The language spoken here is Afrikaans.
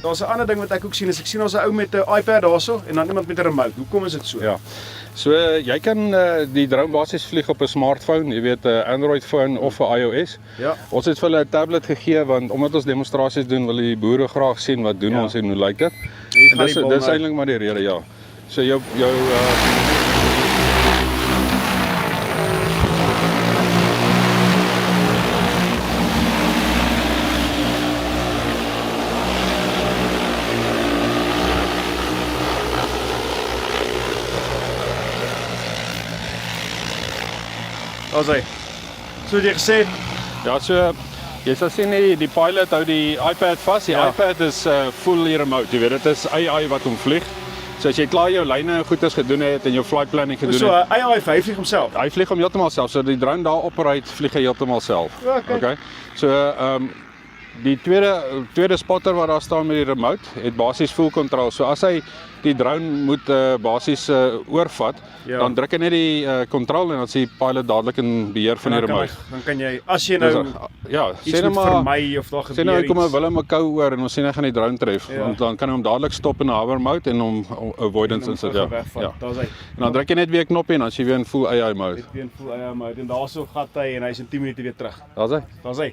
Daar's 'n ander ding wat ek ook sien, is ek sien ons 'n ou met 'n iPad daarso en dan iemand met 'n remote. Hoekom is dit so? Ja. So jy kan die drone basies vlieg op 'n smartphone, jy weet 'n Android phone of 'n iOS. Ja. Ons het vir hulle 'n tablet gegee want omdat ons demonstrasies doen, wil die boere graag sien wat doen ons en hoe lyk dit. Hier gaan die bal Dis nou. eintlik maar die rede, ja. So jou Daar's hy. So het jy gesê, ja, so jy sal sien die pilot hou die iPad vas. Die Ja. iPad is fully remote, jy weet dit is AI wat hom vlieg. So as jy klaar jou lyne en goeders gedoen het en jou flight planning gedoen so het, AI vlieg homself. hy vlieg hom heeltemal self. So die drone daar operate, vlieg hy heeltemal self. Ja, kyk. Okay. So die tweede spotter wat daar staan met die remote het basies full control. So as hy die drone moet basies oorvat, Ja. dan druk hy net die control en dan is die pilot dadelik in beheer van die remote. Dan kan jy, as jy nou Ja, iets sê nou moet maar vermy of daar sê nou hy gebeur kom 'n iets. Willem Kou oor en ons sien hy gaan die drone tref. Ja. Want dan kan hy hom dadelik stop in 'n hover mode en hom avoidance insit. Ja. Ja. Daar's hy. En dan druk jy net weer 'n knoppie en dan is jy weer in full AI mode. Dit weer in full AI mode en daarso gat hy en hy's in 10 minute weer terug. Daar's hy. Daar's hy.